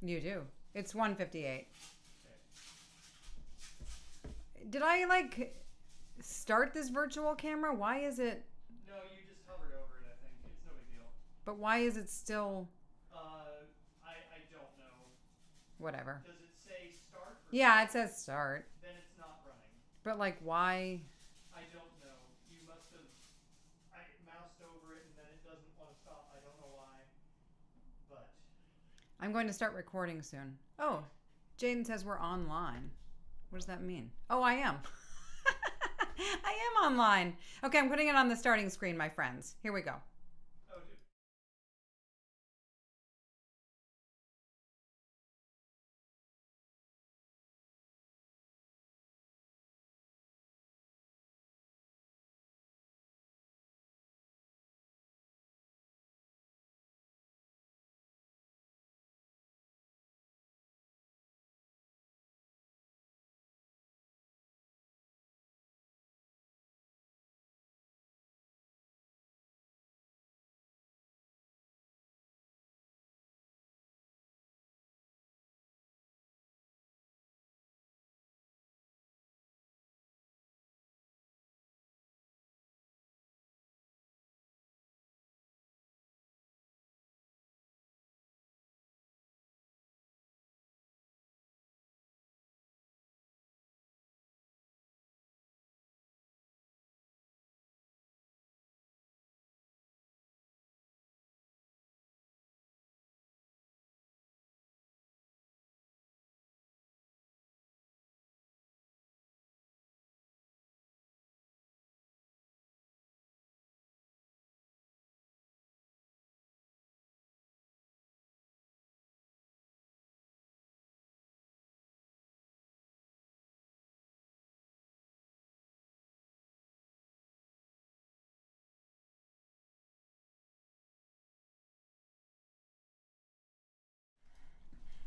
You do. It's 1:58. Did I start this virtual camera? Why is it? No, you just hovered over it. I think it's no big deal. But why is it still? I don't know. Whatever. Does it say start? Yeah, it says start. Then it's not running. But why? I don't know. You must have. I moused over it and then it doesn't want to stop. I don't know why. But I'm going to start recording soon. Oh, Jaden says we're online. What does that mean? Oh, I am. I am online. Okay, I'm putting it on the starting screen, my friends. Here we go. oh, dude.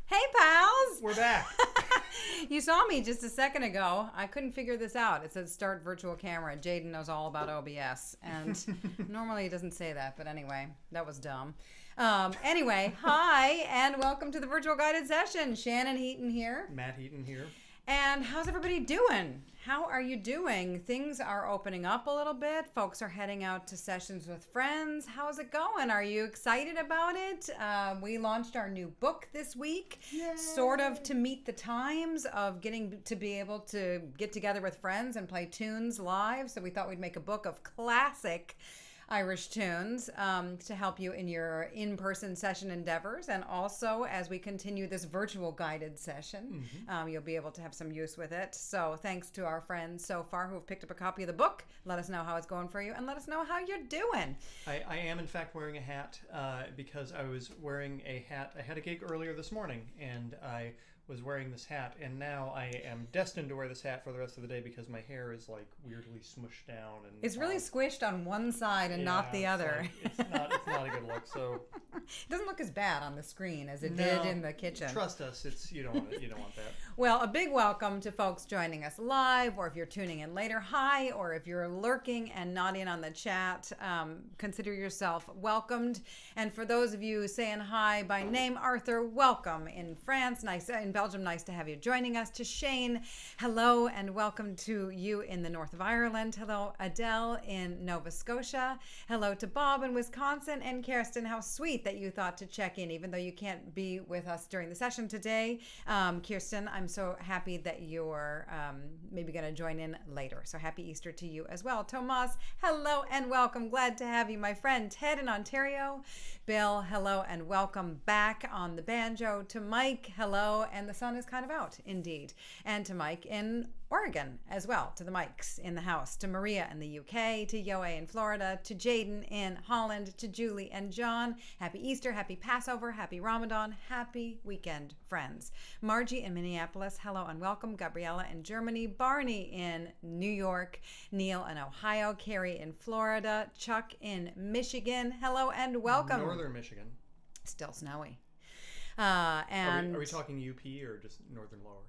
Hey, pals! We're back. You saw me just a second ago. I couldn't figure this out. It said start virtual camera. Jaden knows all about OBS. And normally it doesn't say that. But anyway, that was dumb. Anyway, hi, and welcome to the virtual guided session. Shannon Heaton here. Matt Heaton here. And how's everybody doing? How are you doing? Things are opening up a little bit. Folks are heading out to sessions with friends. How's it going? Are you excited about it? We launched our new book this week, Yay! Sort of to meet the times of getting to be able to get together with friends and play tunes live. So we thought we'd make a book of classic Irish tunes to help you in your in-person session endeavors. And also, as we continue this virtual guided session, you'll be able to have some use with it. So thanks to our friends so far who have picked up a copy of the book. Let us know how it's going for you and let us know how you're doing. I am, in fact, wearing a hat because I was wearing a hat. I had a gig earlier this morning, and I was wearing this hat, and now I am destined to wear this hat for the rest of the day because my hair is weirdly smushed down, and it's really squished on one side and not the other. It's not a good look. So it doesn't look as bad on the screen as it did in the kitchen. Trust us, you don't want that. Well, a big welcome to folks joining us live, or if you're tuning in later, hi, or if you're lurking and not in on the chat, consider yourself welcomed. And for those of you saying hi by name, Arthur, welcome. In France, nice. In Belgium, nice to have you joining us. To Shane, hello and welcome to you in the north of Ireland. Hello, Adele in Nova Scotia. Hello to Bob in Wisconsin, and Kirsten, how sweet that you thought to check in, even though you can't be with us during the session today. Kirsten, I'm so happy that you're maybe going to join in later. So happy Easter to you as well. Tomas, hello and welcome. Glad to have you, my friend. Ted in Ontario. Bill, hello and welcome back on the banjo. To Mike, hello, and the sun is kind of out, indeed. And to Mike in Oregon as well, to the Mikes in the house, to Maria in the UK, to Yoe in Florida, to Jaden in Holland, to Julie and John. Happy Easter, happy Passover, happy Ramadan, happy weekend, friends. Margie in Minneapolis, hello and welcome. Gabriella in Germany, Barney in New York, Neil in Ohio, Carrie in Florida, Chuck in Michigan, hello and welcome. Northern Michigan. Still snowy. And are we talking UP or just northern lower?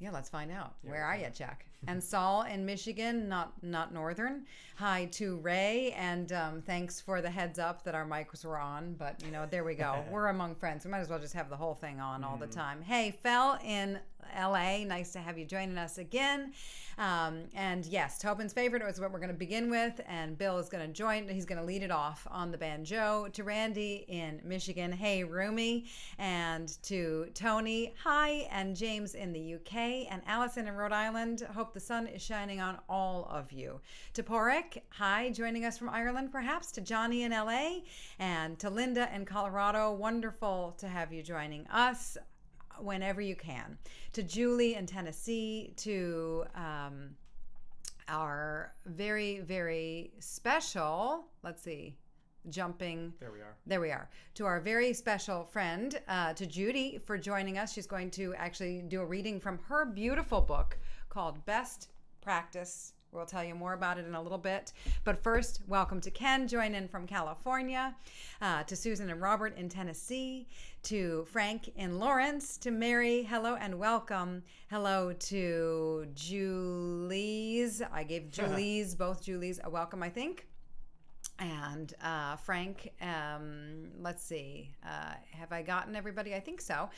Yeah, let's find out. Yeah, Where are you, Jack? And Saul in Michigan, not northern. Hi to Ray, and thanks for the heads up that our mics were on. But there we go. We're among friends. We might as well just have the whole thing on all the time. Hey, Fel in LA, nice to have you joining us again. And yes, Tobin's favorite is what we're going to begin with, and Bill is going to join. He's going to lead it off on the banjo. To Randy in Michigan, hey Rumi, and to Tony, hi, and James in the UK, and Allison in Rhode Island. Hope the sun is shining on all of you. To Porek, hi, joining us from Ireland perhaps. To Johnny in LA, and to Linda in Colorado. Wonderful to have you joining us whenever you can. To Julie in Tennessee, to our very, very special, jumping. There we are. To our very special friend, to Judy for joining us. She's going to actually do a reading from her beautiful book called Best Practice. We'll tell you more about it in a little bit. But first, welcome to Ken, join in from California, to Susan and Robert in Tennessee, to Frank in Lawrence, to Mary, hello and welcome. Hello to Julie's. I gave Julie's, both Julie's, a welcome, I think. And Frank, let's see, have I gotten everybody? I think so.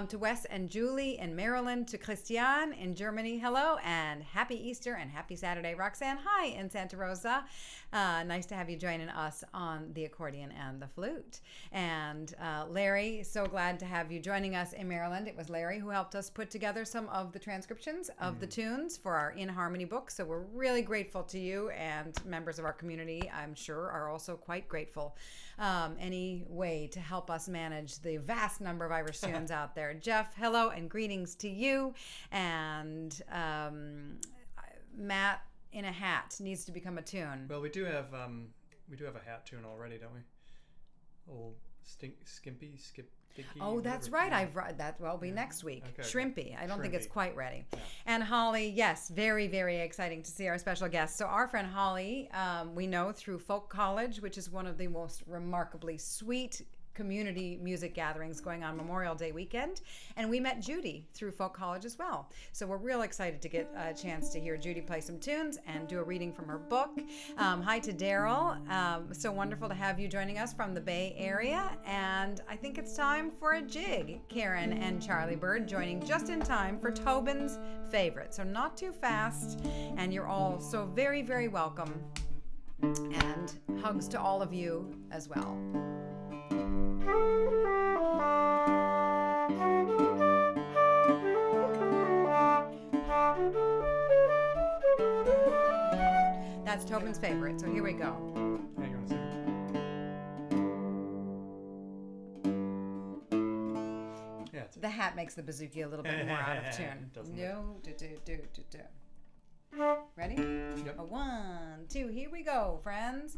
To Wes and Julie in Maryland, to Christian in Germany, hello, and happy Easter and happy Saturday. Roxanne, hi, in Santa Rosa. Nice to have you joining us on the accordion and the flute. And Larry, so glad to have you joining us in Maryland. It was Larry who helped us put together some of the transcriptions of the tunes for our In Harmony book. So we're really grateful to you, and members of our community, I'm sure, are also quite grateful. Any way to help us manage the vast number of Irish tunes out there. Jeff, hello and greetings to you. And Matt in a hat needs to become a tune. Well, we do have a hat tune already, don't we? Old Skimpy. Oh, that's right. That will be next week. Okay, Shrimpy. I don't think it's quite ready. Yeah. And Holly, yes, very, very exciting to see our special guest. So our friend Holly, we know through Folk College, which is one of the most remarkably sweet community music gatherings going on Memorial Day weekend. And we met Judy through Folk College as well. So we're real excited to get a chance to hear Judy play some tunes and do a reading from her book. Hi to Daryl. So wonderful to have you joining us from the Bay Area. And I think it's time for a jig. Karen and Charlie Bird joining just in time for Tobin's favorite. So not too fast. And you're all so very, very welcome. And hugs to all of you as well. That's Tobin's favorite, so here we go. Hey, you want to sing? Yeah. The hat makes the bouzouki a little bit more out of tune. No, do. Ready? Yep. 1, 2, here we go, friends.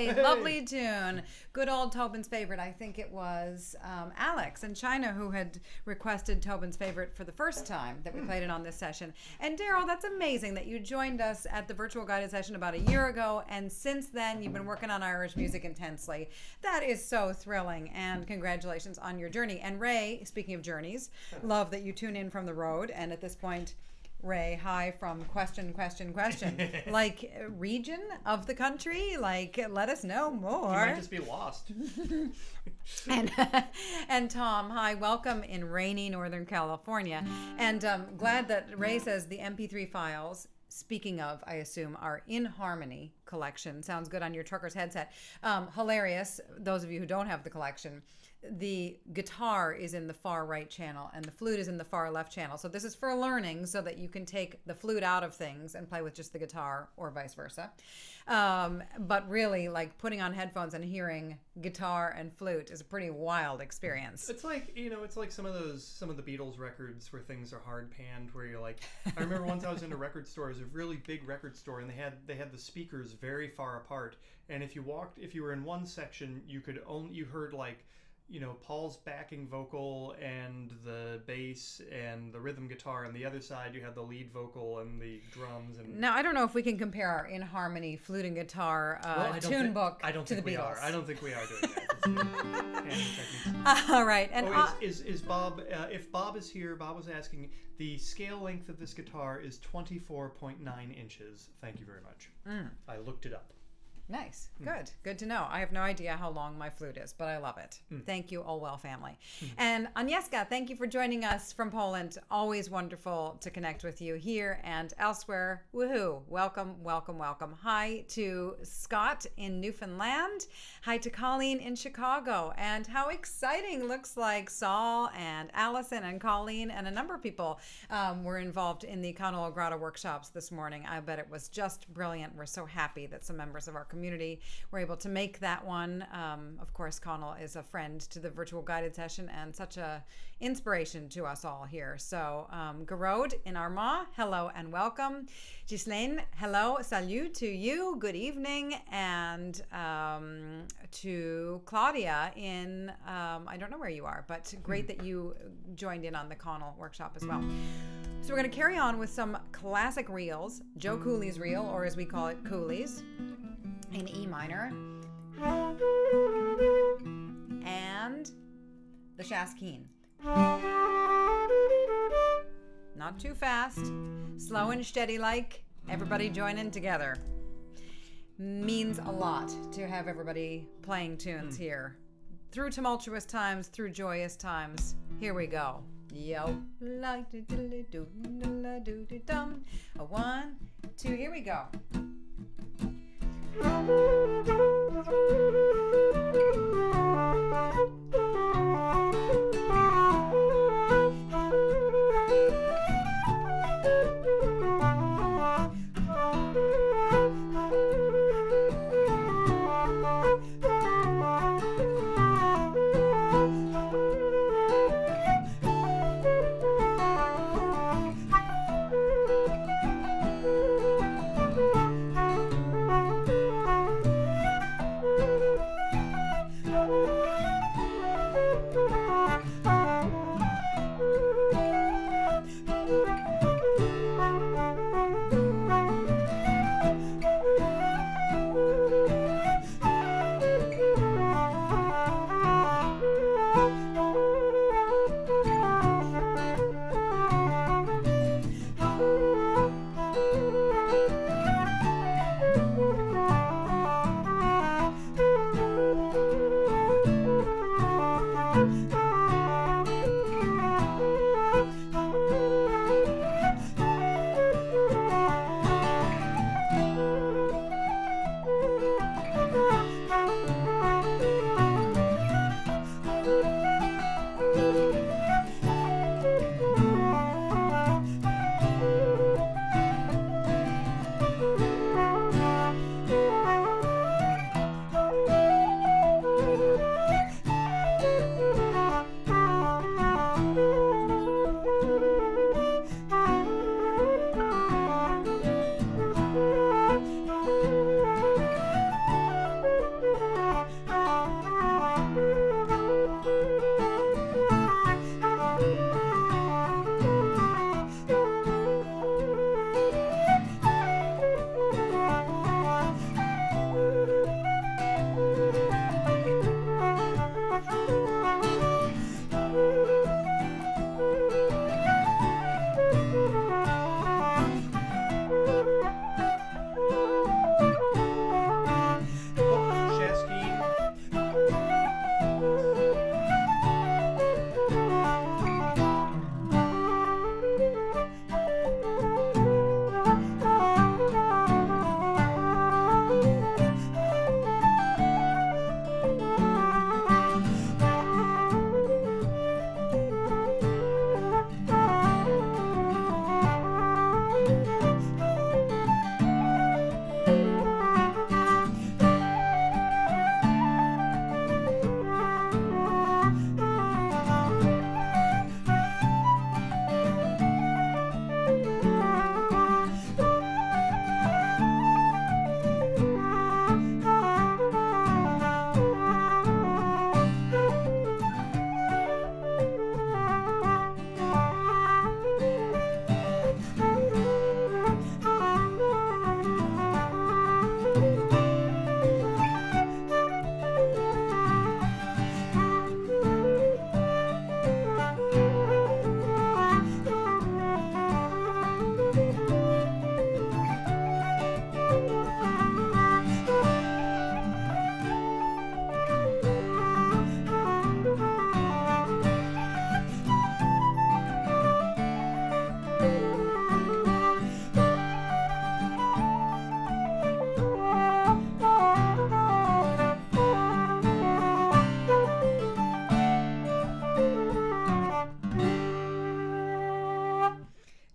Hey, lovely tune. Good old Tobin's favorite. I think it was Alex in China who had requested Tobin's favorite for the first time that we played it on this session. And Daryl, that's amazing that you joined us at the virtual guided session about a year ago, and since then you've been working on Irish music intensely. That is so thrilling, and congratulations on your journey. And Ray, speaking of journeys, love that you tune in from the road, and at this point, Ray, hi from question. Like, region of the country? Like, let us know more. You might just be lost. And Tom, hi, welcome in rainy Northern California. And glad that Ray says the MP3 files, speaking of, I assume, our In Harmony collection. Sounds good on your trucker's headset. Hilarious, those of you who don't have the collection. The guitar is in the far right channel and the flute is in the far left channel. So this is for learning so that you can take the flute out of things and play with just the guitar or vice versa. But really, like, putting on headphones and hearing guitar and flute is a pretty wild experience. It's like, it's like some of the Beatles records where things are hard panned, where you're like, I remember once I was in a record store, it was a really big record store, and they had the speakers very far apart, and if you were in one section, you heard like, Paul's backing vocal and the bass and the rhythm guitar, and the other side you had the lead vocal and the drums. And now I don't know if we can compare our In Harmony flute and guitar tune book to the Beatles. I don't think we are doing that. All right. And is Bob? If Bob is here, Bob was asking. The scale length of this guitar is 24.9 inches. Thank you very much. I looked it up. Nice. Good to know. I have no idea how long my flute is, but I love it. Thank you, Olwell family. And Agnieszka, thank you for joining us from Poland. Always wonderful to connect with you here and elsewhere. Woohoo. Welcome. Hi to Scott in Newfoundland. Hi to Colleen in Chicago. And how exciting. Looks like Saul and Allison and Colleen and a number of people were involved in the Connell Grotto workshops this morning. I bet it was just brilliant. We're so happy that some members of our community were able to make that one. Of course, Connell is a friend to the virtual guided session and such a inspiration to us all here. So, Garode in Armagh, hello and welcome. Ghislaine, hello, salut to you, good evening. And to Claudia in, I don't know where you are, but great that you joined in on the Connell workshop as well. So we're going to carry on with some classic reels, Joe Cooley's reel, or as we call it, Cooley's, in E minor, and the Shaskeen. Not too fast, slow and steady like, everybody joining together. Means a lot to have everybody playing tunes here. Through tumultuous times, through joyous times, here we go. Yo, la do do do la do do dum. A 1, 2, here we go.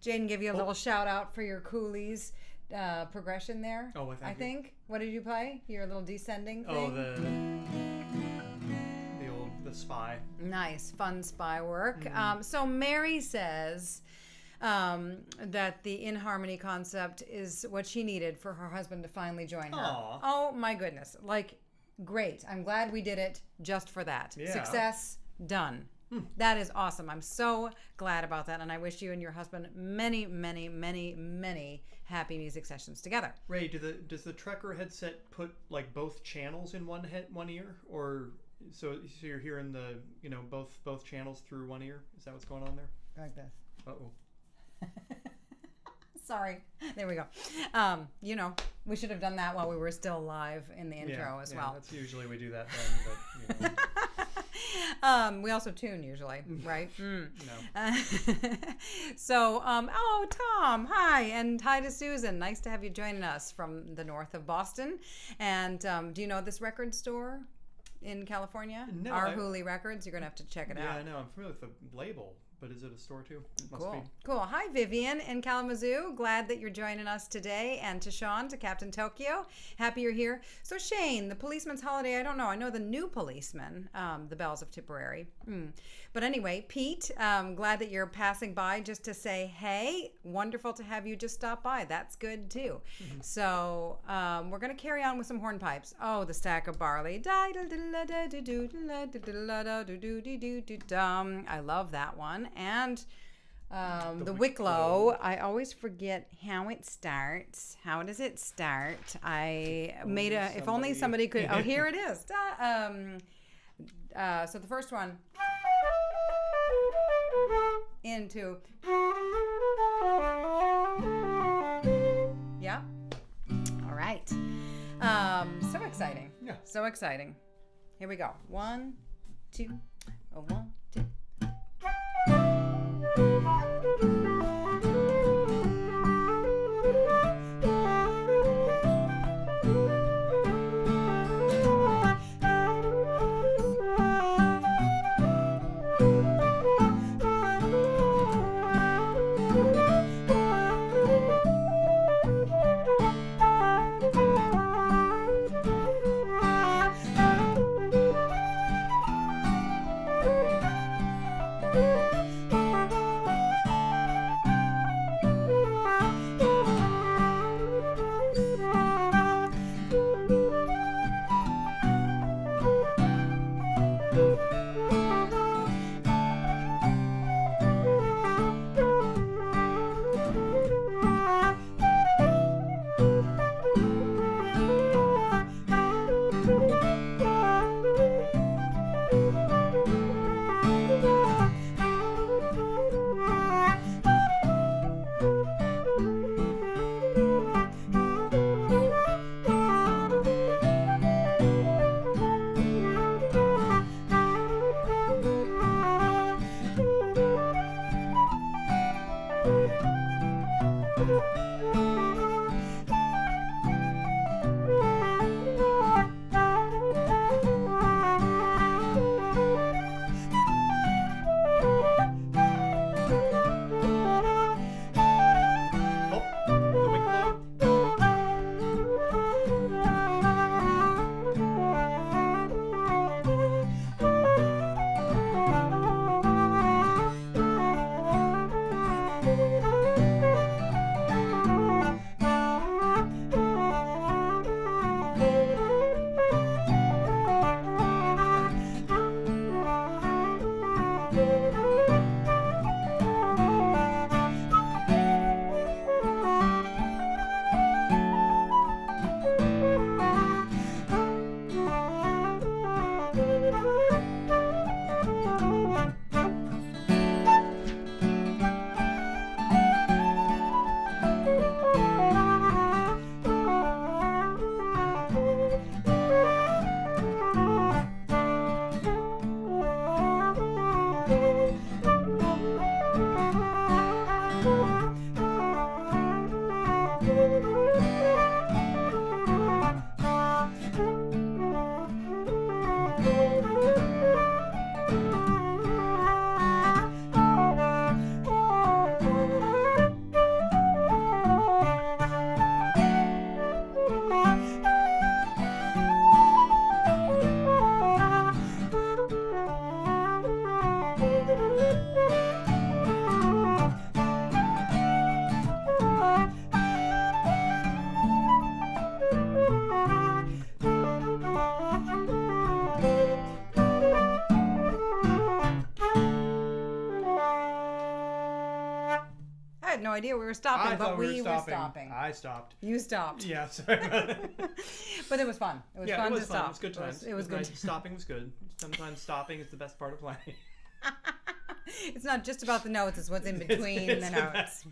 Jaden give you a little shout out for your Cooley's progression there. Oh, I think. What did you play? Your little descending thing? Oh, the spy. Nice, fun spy work. So Mary says that the in harmony concept is what she needed for her husband to finally join her. Aww. Oh my goodness. Like, great. I'm glad we did it just for that. Yeah. Success done. That is awesome. I'm so glad about that. And I wish you and your husband many, many, many, many happy music sessions together. Ray, does the Trekker headset put like both channels in one ear, or so you're hearing the both channels through one ear? Is that what's going on there? Like this. Uh-oh. Sorry. There we go. We should have done that while we were still live in the intro as well. That's usually we do that then, but we also tune usually, right? No. So, Tom, hi, and hi to Susan. Nice to have you joining us from the north of Boston. And do you know this record store in California? No. Hooley Records. You're gonna have to check it out. Yeah, I know. I'm familiar with the label. But is it a store too? Must be. Cool. Hi, Vivian in Kalamazoo. Glad that you're joining us today. And to Sean, to Captain Tokyo. Happy you're here. So Shane, the policeman's holiday, I don't know. I know the new policeman, the Bells of Tipperary. But anyway, Pete, glad that you're passing by just to say, hey, wonderful to have you just stop by. That's good too. So we're going to carry on with some hornpipes. Oh, the stack of barley. I love that one. And the Wicklow, I always forget how it starts. How does it start? If only somebody could. Oh, here it is. So the first one into. Yeah. All right. So exciting. Yeah. So exciting. Here we go. 1, 2. 1, 2. had no idea we were stopping, but we were stopping. I stopped. You stopped. Yeah, sorry about it. But it was fun. It was fun to stop. It was good times. It was good. Stopping was good. Sometimes stopping is the best part of playing. It's not just about the notes, it's what's in between the notes.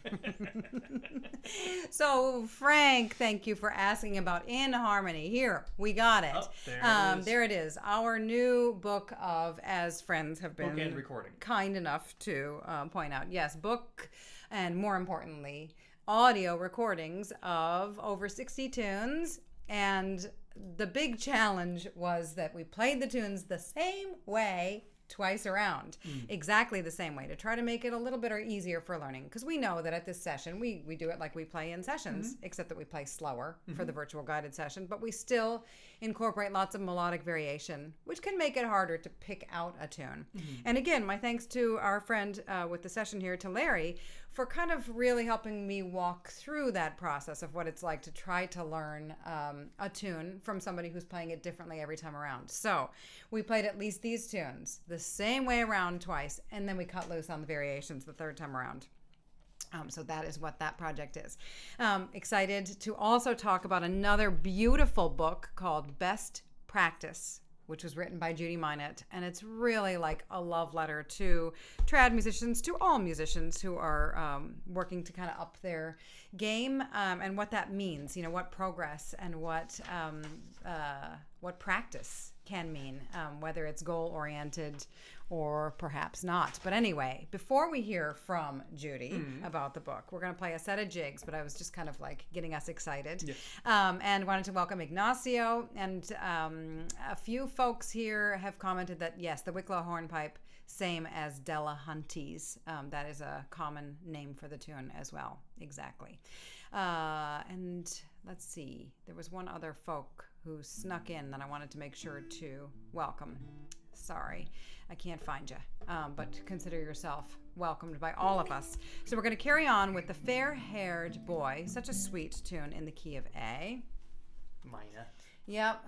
So, Frank, thank you for asking about In Harmony. Here, we got it. Oh, there it is. There it is. Our new book of, as friends have been book and recording. Kind enough to point out. Yes, book, and more importantly, audio recordings of over 60 tunes. And the big challenge was that we played the tunes the same way twice around, exactly the same way, to try to make it a little bit easier for learning, because we know that at this session we do it like we play in sessions, except that we play slower for the virtual guided session, but we still incorporate lots of melodic variation, which can make it harder to pick out a tune. And again, my thanks to our friend with the session here, to Larry, for kind of really helping me walk through that process of what it's like to try to learn a tune from somebody who's playing it differently every time around. So we played at least these tunes the same way around twice, and then we cut loose on the variations the third time around. So that is what that project is. Excited to also talk about another beautiful book called Best Practice, which was written by Judy Minot, and it's really like a love letter to trad musicians, to all musicians who are working to kind of up their game, and what that means, you know, what progress and what practice can mean, whether it's goal-oriented or perhaps not. But anyway, before we hear from Judy about the book, we're going to play a set of jigs, but I was just kind of like getting us excited. Yeah. And wanted to welcome Ignacio, and a few folks here have commented that, yes, the Wicklow Hornpipe, same as Delahunty's. That is a common name for the tune as well. Exactly. And let's see, there was one other folk who snuck in that I wanted to make sure to welcome. Sorry, I can't find you, but consider yourself welcomed by all of us. So we're going to carry on with The Fair-Haired Boy, such a sweet tune in the key of A. Minor. Yep.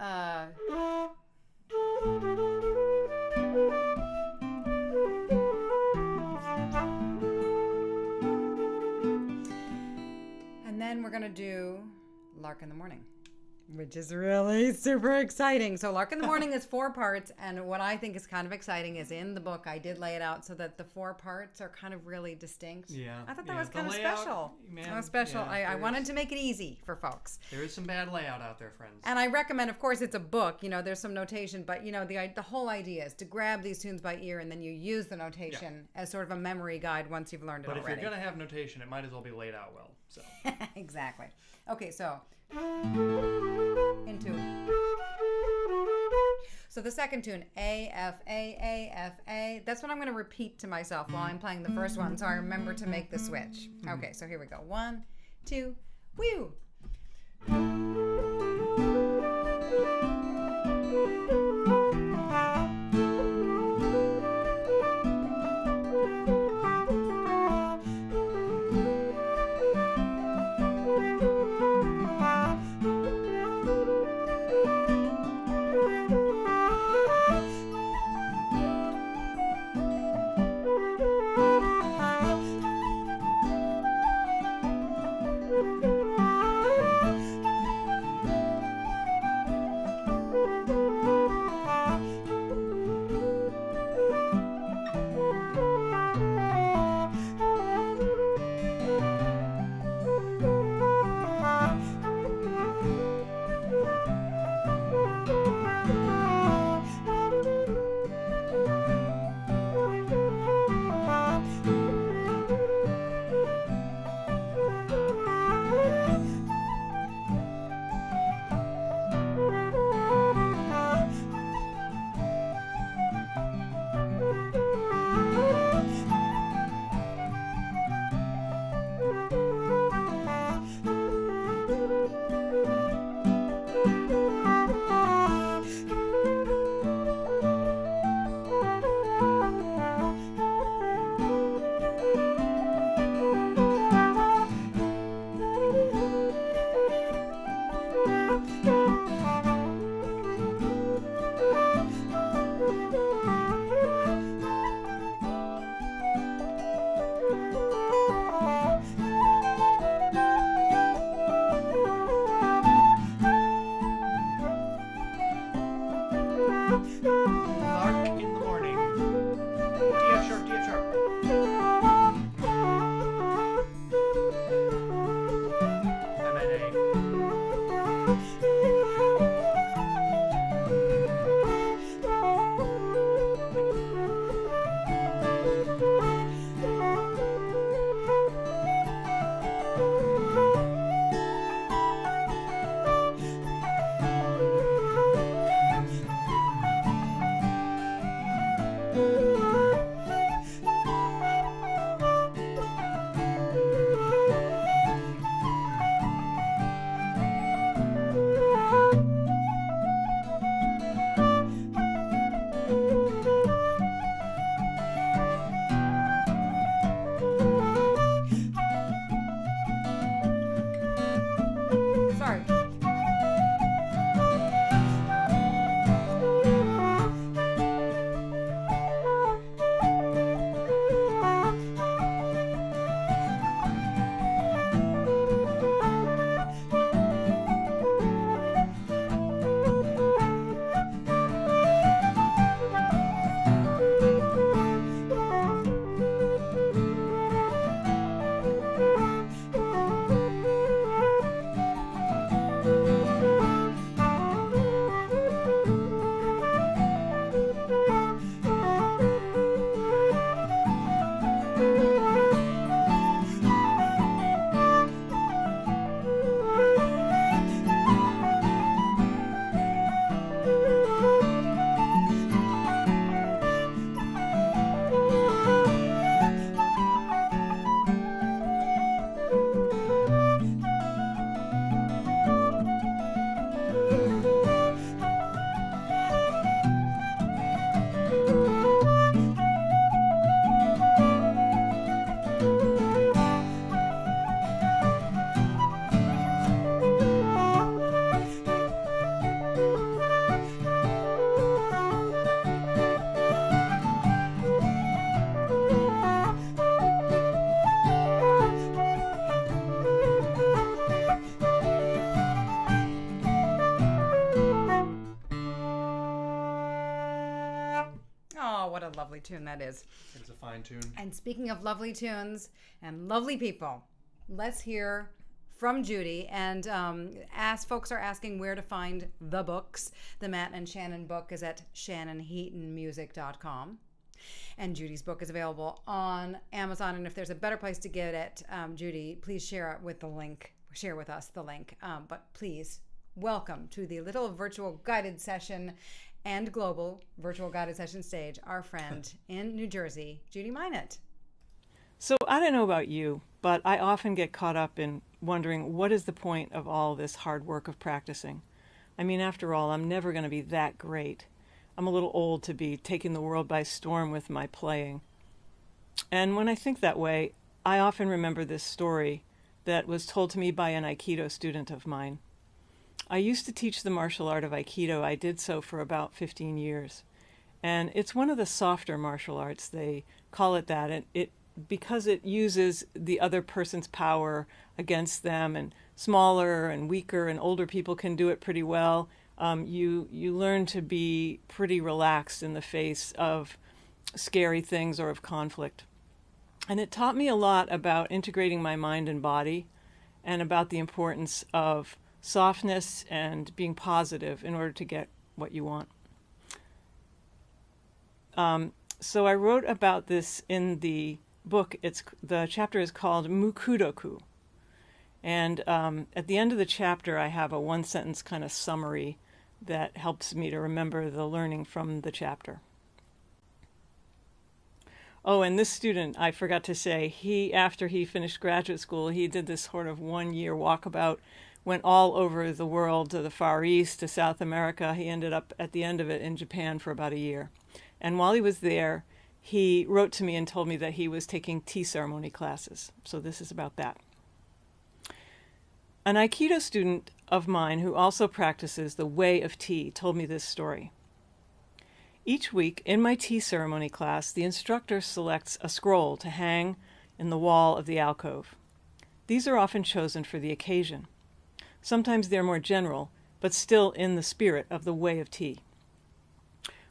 And then we're going to do Lark in the Morning, which is really super exciting. So Lark in the Morning is 4 parts, and what I think is kind of exciting is in the book I did lay it out so that the 4 parts are kind of really distinct. Yeah. I thought that was kind of special. Man, was special. Yeah, I wanted to make it easy for folks. There is some bad layout out there, friends. And I recommend, of course, it's a book, you know, there's some notation, but you know, the whole idea is to grab these tunes by ear and then you use the notation as sort of a memory guide once you've learned it already. But if you're going to have notation, it might as well be laid out well. So exactly. Okay, so into. So the second tune, A, F, A, A, F, A, that's what I'm going to repeat to myself while I'm playing the first one, so I remember to make the switch. Okay, so here we go. 1, 2, whew. lovely tune that is. It's a fine tune. And speaking of lovely tunes and lovely people, let's hear from Judy. And folks are asking where to find the books. The Matt and Shannon book is at shannonheatonmusic.com. And Judy's book is available on Amazon. And if there's a better place to get it, Judy, please share it with the link. Share with us the link. But please, welcome to the little virtual guided session and global virtual guided session stage, our friend in New Jersey, Judy Minot. So I don't know about you, but I often get caught up in wondering what is the point of all this hard work of practicing. I mean, after all, I'm never going to be that great. I'm a little old to be taking the world by storm with my playing. And when I think that way, I often remember this story that was told to me by an Aikido student of mine. I used to teach the martial art of Aikido. I did so for about 15 years. And it's one of the softer martial arts. They call it that. And because it uses the other person's power against them, and smaller and weaker and older people can do it pretty well. You learn to be pretty relaxed in the face of scary things or of conflict. And it taught me a lot about integrating my mind and body, and about the importance of softness and being positive in order to get what you want. So I wrote about this in the book. The chapter is called Mukudoku. And at the end of the chapter, I have a one-sentence kind of summary that helps me to remember the learning from the chapter. Oh, and this student, I forgot to say, after he finished graduate school, he did this sort of one-year walkabout, went all over the world, to the Far East, to South America. He ended up at the end of it in Japan for about a year. And while he was there, he wrote to me and told me that he was taking tea ceremony classes. So this is about that. An Aikido student of mine who also practices the way of tea told me this story. Each week in my tea ceremony class, the instructor selects a scroll to hang in the wall of the alcove. These are often chosen for the occasion. Sometimes they're more general, but still in the spirit of the way of tea.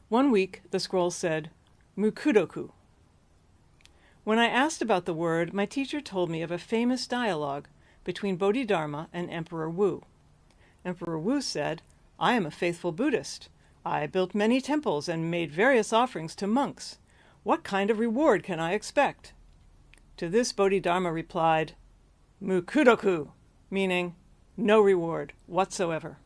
One week, the scroll said, Mukudoku. When I asked about the word, my teacher told me of a famous dialogue between Bodhidharma and Emperor Wu. Emperor Wu said, I am a faithful Buddhist. I built many temples and made various offerings to monks. What kind of reward can I expect? To this, Bodhidharma replied, Mukudoku, meaning no reward whatsoever.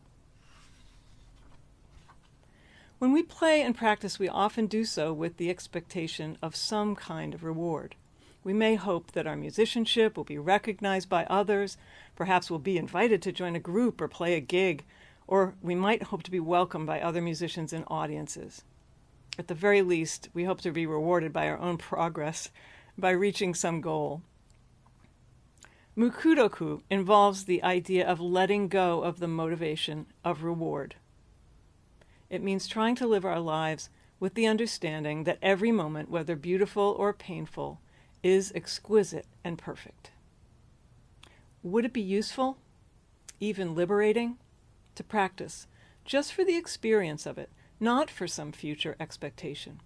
When we play and practice, we often do so with the expectation of some kind of reward. We may hope that our musicianship will be recognized by others, perhaps we'll be invited to join a group or play a gig, or we might hope to be welcomed by other musicians and audiences. At the very least, we hope to be rewarded by our own progress, by reaching some goal. Mukudoku involves the idea of letting go of the motivation of reward. It means trying to live our lives with the understanding that every moment, whether beautiful or painful, is exquisite and perfect. Would it be useful, even liberating, to practice just for the experience of it, not for some future expectation?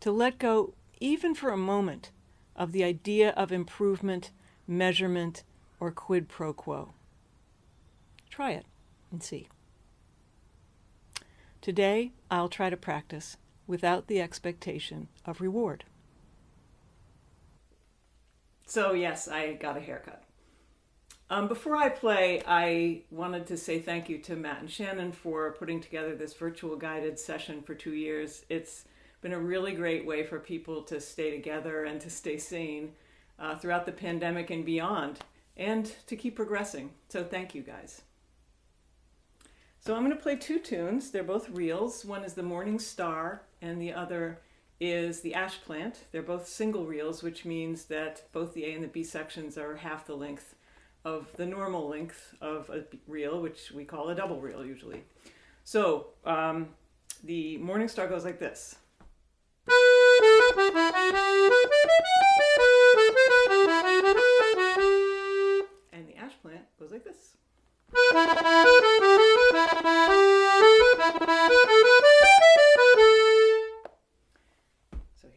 To let go, even for a moment, of the idea of improvement, measurement, or quid pro quo. Try it and see. Today, I'll try to practice without the expectation of reward. So yes, I got a haircut. Before I play, I wanted to say thank you to Matt and Shannon for putting together this virtual guided session for 2 years. It's been a really great way for people to stay together and to stay sane throughout the pandemic and beyond, and to keep progressing. So thank you guys. So I'm going to play 2 tunes. They're both reels. One is the Morning Star and the other is the Ashplant. They're both single reels, which means that both the A and the B sections are half the length of the normal length of a reel, which we call a double reel usually. So the Morning Star goes like this. And the Ashplant goes like this. So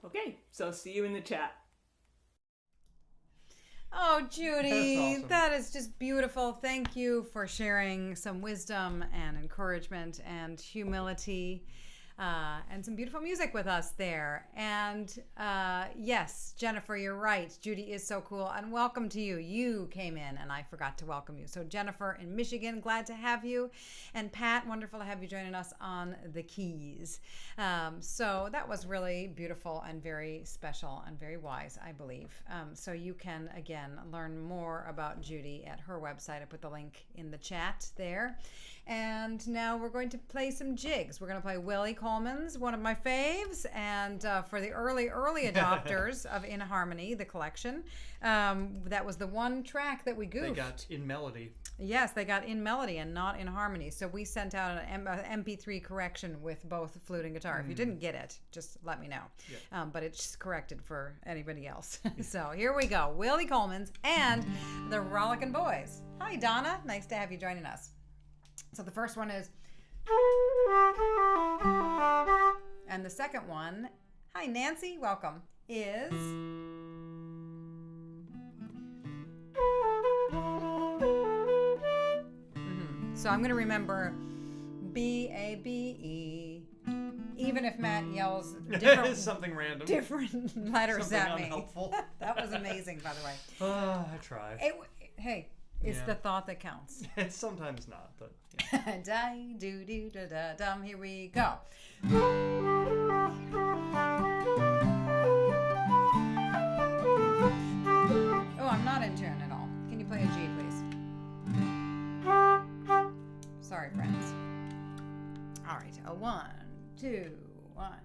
Okay, so see you in the chat. Oh, Judy, That's awesome. that is just beautiful. Thank you for sharing some wisdom and encouragement and humility and some beautiful music with us there. And yes, Jennifer, you're right. Judy is so cool. And welcome to you. You came in and I forgot to welcome you. So Jennifer in Michigan, glad to have you. And Pat, wonderful to have you joining us on the keys. So that was really beautiful and very special and very wise, I believe. So you can, again, learn more about Judy at her website. I put the link in the chat there. And now we're going to play some jigs. We're going to play Willie Coleman's, one of my faves. And for the early adopters of In Harmony, the collection, that was the one track that we goofed. They got In Melody. Yes, they got In Melody and not In Harmony. So we sent out an MP3 correction with both flute and guitar. If you didn't get it, just let me know. Yeah. But it's corrected for anybody else. So here we go. Willie Coleman's and the Rollicking Boys. Hi, Donna. Nice to have you joining us. So the first one is, and the second one, hi Nancy, welcome, is, so I'm going to remember B-A-B-E, even if Matt yells Something random. different letters Something at me. unhelpful. That was amazing, by the way. I try. Hey, it's Yeah. the thought that counts. It's sometimes not, but yeah. Die, do, do, da, da, dum. Here we go. Oh, I'm not in tune at all. Can you play a G, please? Sorry, friends. All right. A 1, 2, 1.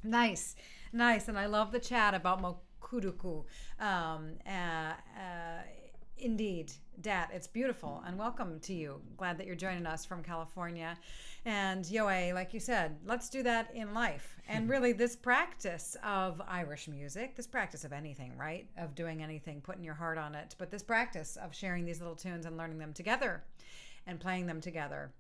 Nice, nice. And I love the chat about Mokuruku. Indeed, Dat, it's beautiful. And welcome to you. Glad that you're joining us from California. And Yoe, like you said, let's do that in life. And really, this practice of Irish music, this practice of anything, right? Of doing anything, putting your heart on it. But this practice of sharing these little tunes and learning them together and playing them together.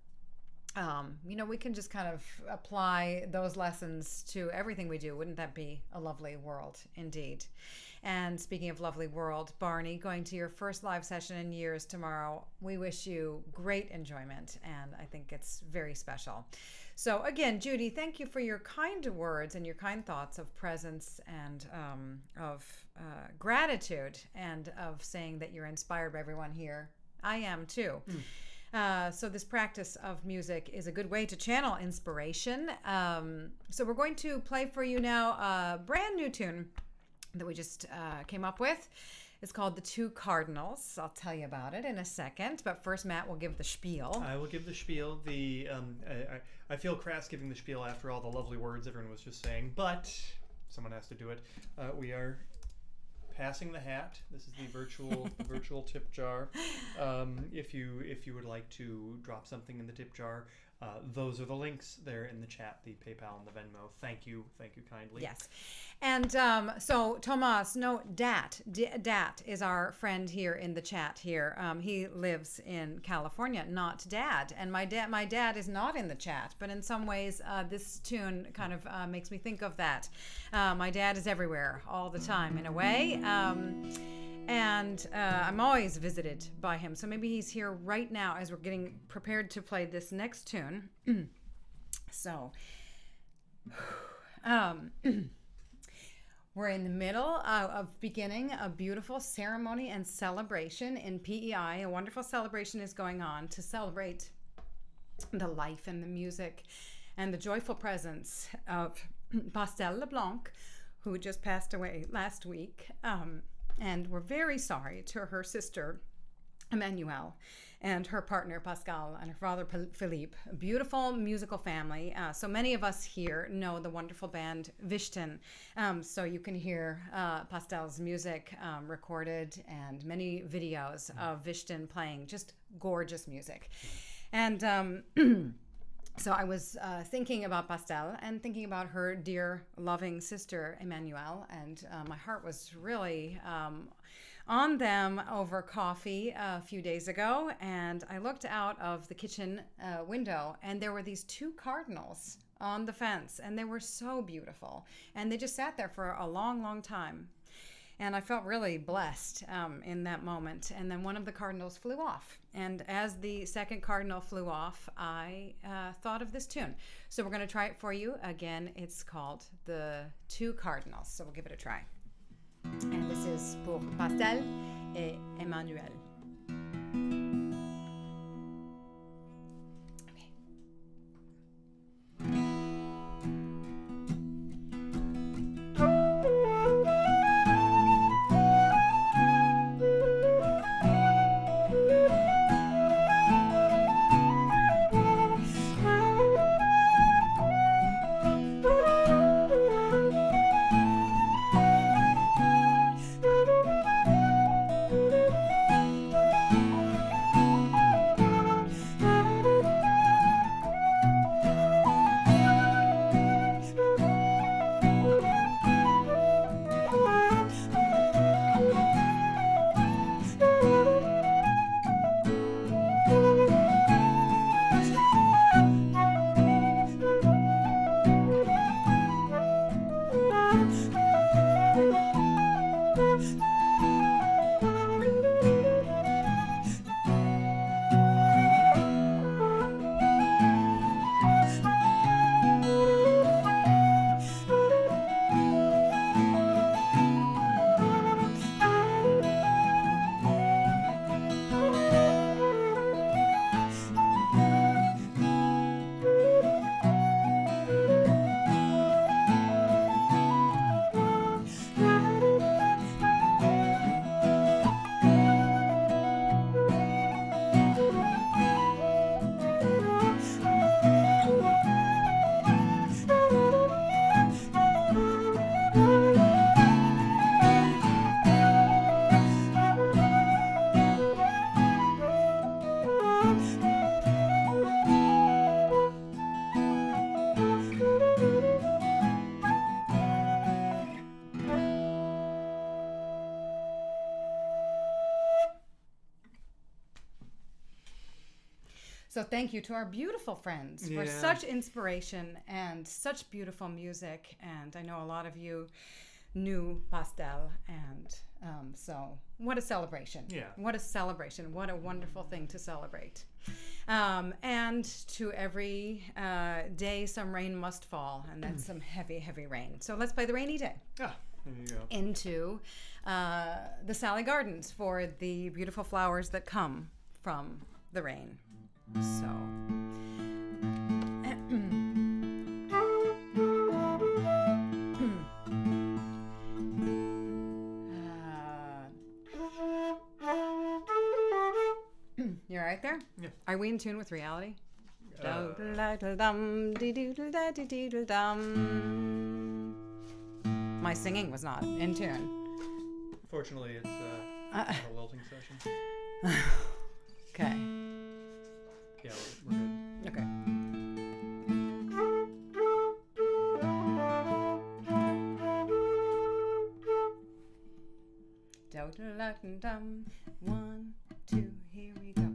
We can just kind of apply those lessons to everything we do. Wouldn't that be a lovely world indeed? And speaking of lovely world, Barney, going to your first live session in years tomorrow. We wish you great enjoyment, and I think it's very special. So again, Judy, thank you for your kind words and your kind thoughts of presence and of gratitude, and of saying that you're inspired by everyone here. I am too. So this practice of music is a good way to channel inspiration. So we're going to play for you now a brand new tune that we just came up with. It's called The Two Cardinals. I'll tell you about it in a second. But first, Matt will give the spiel. I will give the spiel. I feel crass giving the spiel after all the lovely words everyone was just saying, but someone has to do it. We are passing the hat. This is the virtual tip jar. If you would like to drop something in the tip jar, those are the links there in the chat, the PayPal and the Venmo. Thank you kindly. Yes. And so Tomas, no, Dat is our friend here in the chat here. He lives in California, not Dad. And my dad is not in the chat, but in some ways this tune kind of makes me think of that. My dad is everywhere all the time in a way. And I'm always visited by him. So maybe he's here right now as we're getting prepared to play this next tune. So, we're in the middle of beginning a beautiful ceremony and celebration in PEI. A wonderful celebration is going on to celebrate the life and the music and the joyful presence of Pastel LeBlanc, who just passed away last week. And we're very sorry to her sister, Emmanuelle, and her partner, Pascal, and her father, Philippe. A beautiful musical family. So many of us here know the wonderful band Heaton. So you can hear Pastel's music recorded and many videos of Heaton playing just gorgeous music. And so I was thinking about Pastel and thinking about her dear, loving sister, Emmanuelle, and my heart was really on them over coffee a few days ago, and I looked out of the kitchen window, and there were these two cardinals on the fence, and they were so beautiful, and they just sat there for a long, long time. And I felt really blessed in that moment. And then one of the cardinals flew off. And as the second cardinal flew off, I thought of this tune. So we're going to try it for you. Again, it's called The Two Cardinals. So we'll give it a try. And this is pour Pastel et Emmanuelle. So thank you to our beautiful friends for Yeah. such inspiration and such beautiful music. And I know a lot of you knew Pastel, and so what a celebration. Yeah. What a celebration. What a wonderful thing to celebrate. And to every day some rain must fall, and that's some heavy, heavy rain. So let's play the rainy day Ah, there you go. into the Sally Gardens for the beautiful flowers that come from the rain. So. You're right there? Yeah. Are we in tune with reality? Uh, My singing was not in tune. Fortunately, it's not a lilting session. Okay. Yeah, we're good. Okay. Do-do-la-dum-dum. 1, 2, here we go.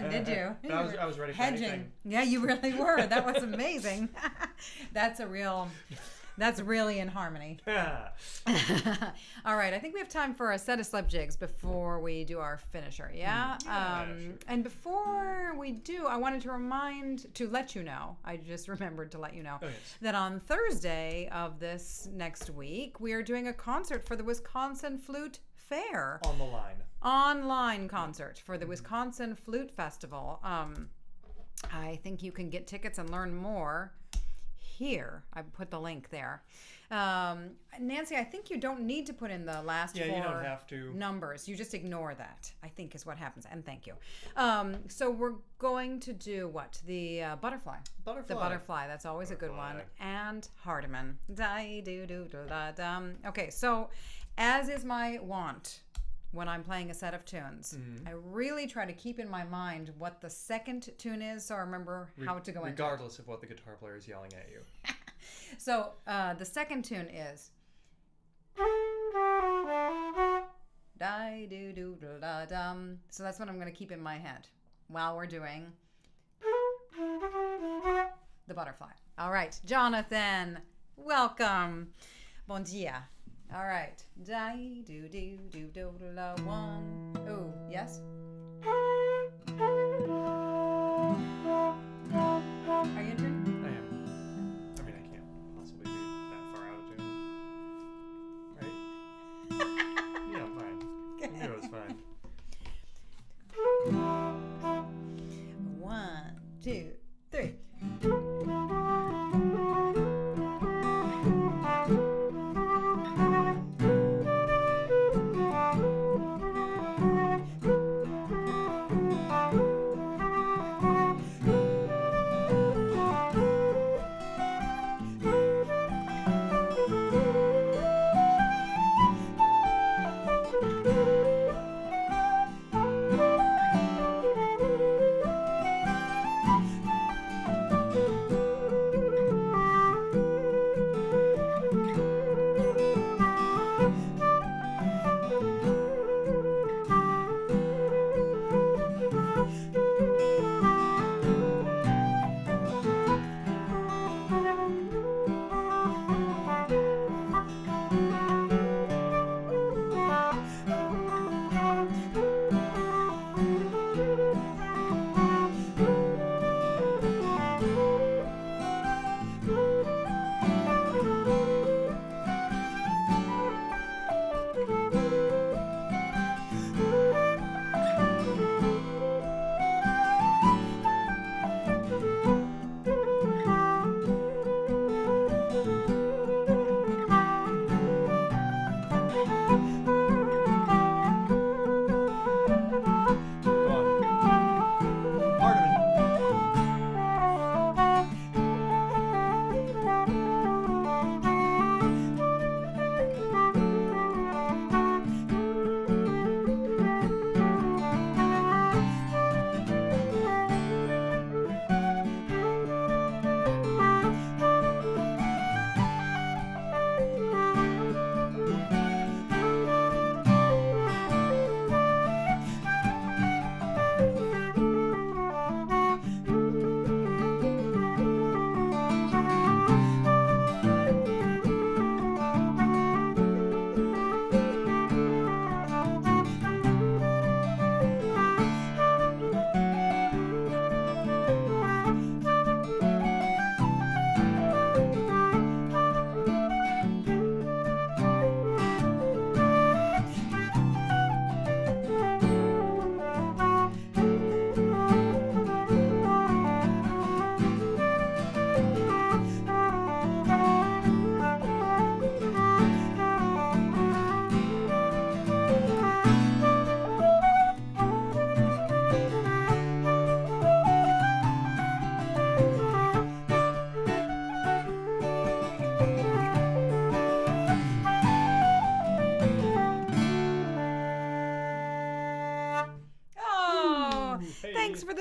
then, did you? But I was ready for Hedging. anything. Yeah, you really were. That was amazing. That's really in harmony. All right, I think we have time for a set of slip jigs before we do our finisher. Yeah. Sure. And before we do, I wanted to let you know. I just remembered to let you know that on Thursday of this next week, we are doing a concert for the Wisconsin Flute Fair. On the line. Online concert for the Wisconsin Flute Festival. I think you can get tickets and learn more here. I put the link there. Nancy, I think you don't need to put in the last you four don't have to. numbers. You just ignore that, I think is what happens. And thank you. So we're going to do what? The butterfly. The butterfly. That's always a good one. And Hardiman. Okay, so as is my wont when I'm playing a set of tunes, I really try to keep in my mind what the second tune is, so I remember how to go into it. Regardless of what the guitar player is yelling at you. So the second tune is di-do-do-da-dum. So that's what I'm going to keep in my head while we're doing the butterfly. All right, Jonathan, welcome. Bon dia. All right. Di-do-do-do-do-do-la-one. Oh, yes? Are you in tune? I am. I mean, I can't possibly be that far out of tune. Right? Yeah, fine. Okay. It was fine. 1, 2, 3.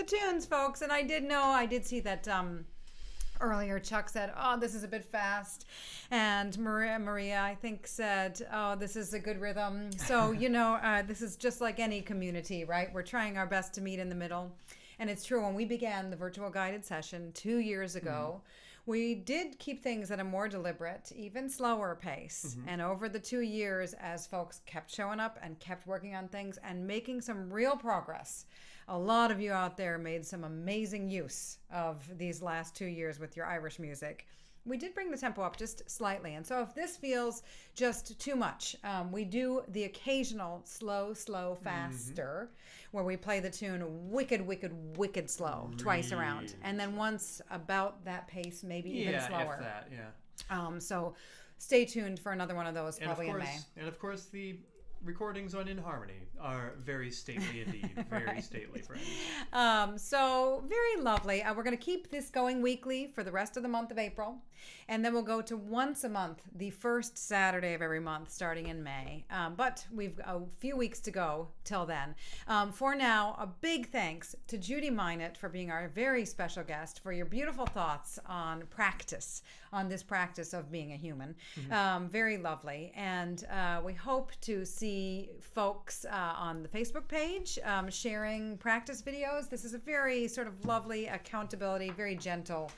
Tunes, folks. And I did see that earlier Chuck said, oh, this is a bit fast, and Maria I think said, oh, this is a good rhythm. So this is just like any community, right? We're trying our best to meet in the middle. And it's true, when we began the virtual guided session 2 years ago, we did keep things at a more deliberate, even slower pace. And over the 2 years, as folks kept showing up and kept working on things and making some real progress, a lot of you out there made some amazing use of these last 2 years with your Irish music. We did bring the tempo up just slightly. And so if this feels just too much, we do the occasional slow, faster, where we play the tune wicked slow twice around. And then once about that pace, maybe even slower. If that, So stay tuned for another one of those, probably in May. And of course, the recordings on In Harmony are very stately indeed. Very stately, friends. So very lovely. We're going to keep this going weekly for the rest of the month of April. And then we'll go to once a month, the first Saturday of every month, starting in May. But we've a few weeks to go till then. For now, a big thanks to Judy Minot for being our very special guest, for your beautiful thoughts on practice, on this practice of being a human. Very lovely. And we hope to see folks on the Facebook page sharing practice videos. This is a very sort of lovely accountability, very gentle,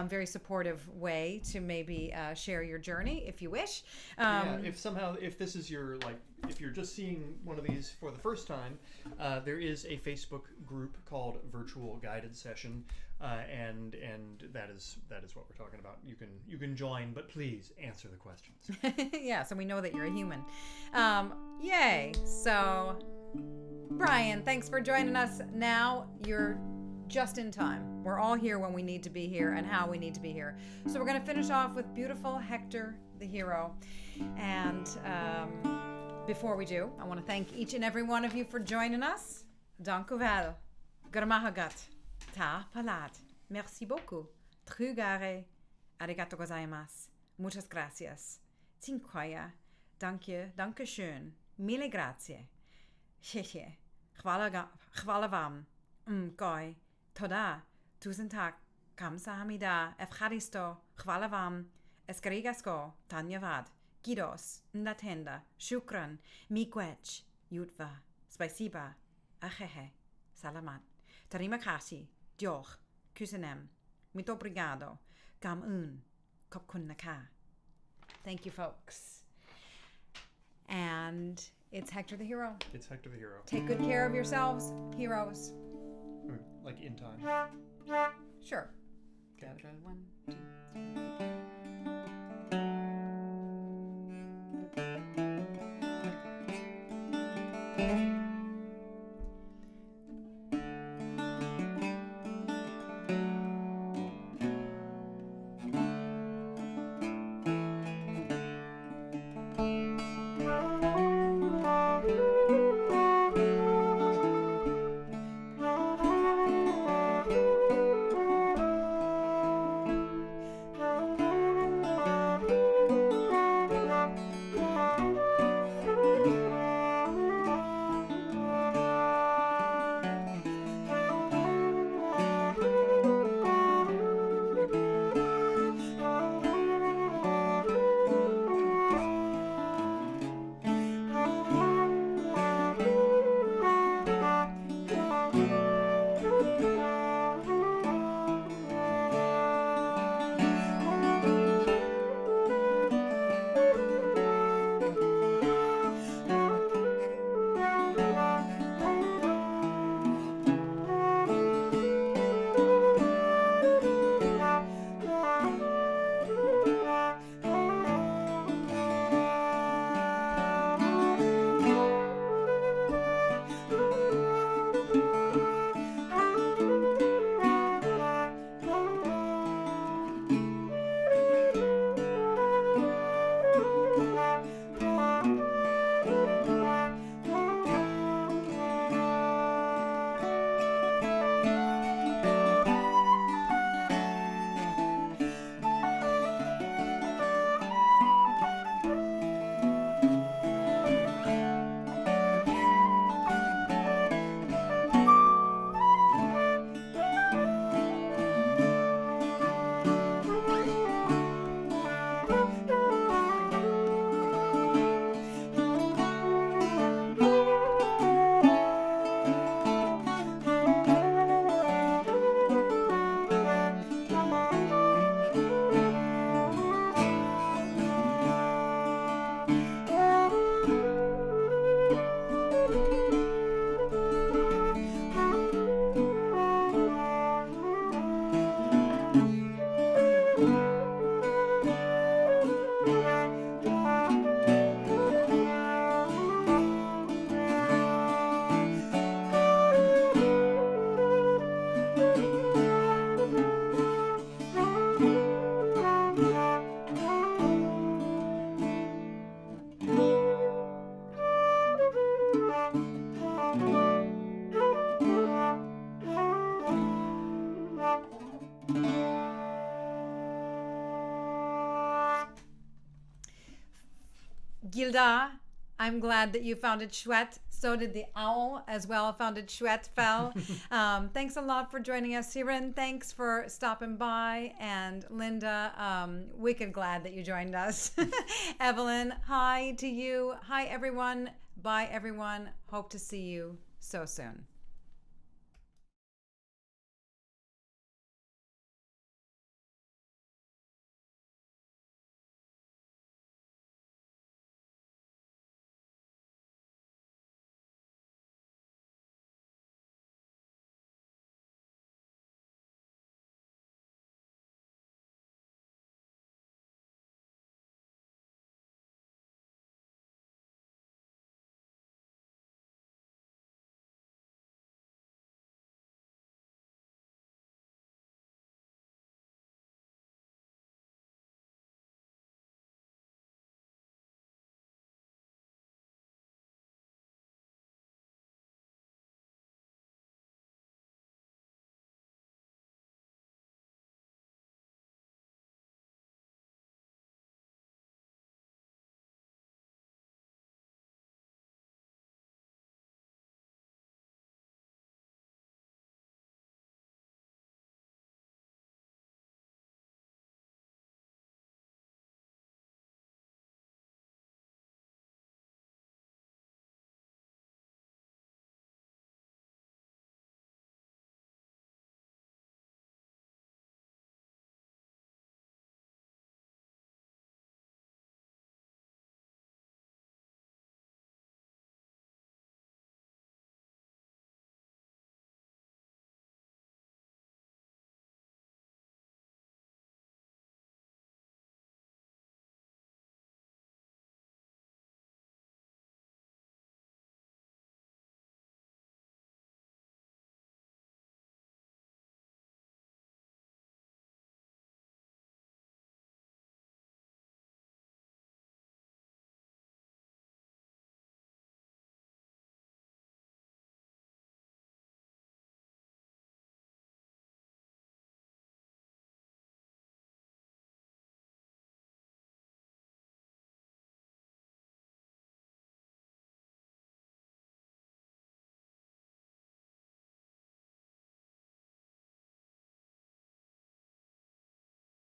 very supportive way to maybe share your journey if you wish. If this is your, like, if you're just seeing one of these for the first time, there is a Facebook group called Virtual Guided Session, and that is what we're talking about. You can join, but please answer the questions. Yeah, so we know that you're a human. Yay! So, Brian, thanks for joining us. Now you're just in time. We're all here when we need to be here and how we need to be here. So we're going to finish off with beautiful Hector the Hero. And before we do, I want to thank each and every one of you for joining us. Dank u wel. Gramahagat. Ta palad. Merci beaucoup. Trugare. Arigato gozaimasu. Muchas gracias. Dziękuję. Danke schön. Mille grazie. Hehe. Chwala wam. Goi. Toda. Tusen tak. Kamsahamnida. Efcharisto. Chwala wam. Escarigasko. Tanyavad. Gidos. Ndatenda. Shukran. Miigwech. Yutva. Spasiba. Achehe. Salamat. Terima kasih. Diolch. Kusanem. Muito obrigado. Gam un. Kopkun naka. Thank you, folks. And it's Hector the Hero. It's Hector the Hero. Take good care of yourselves, heroes. Like in time. Sure. Gotcha. 1, 2, 3. Gilda, I'm glad that you found it chouette. So did the owl as well, found it chouette fell. Thanks a lot for joining us, Siren. Thanks for stopping by. And Linda, wicked glad that you joined us. Evelyn, hi to you. Hi, everyone. Bye, everyone. Hope to see you so soon.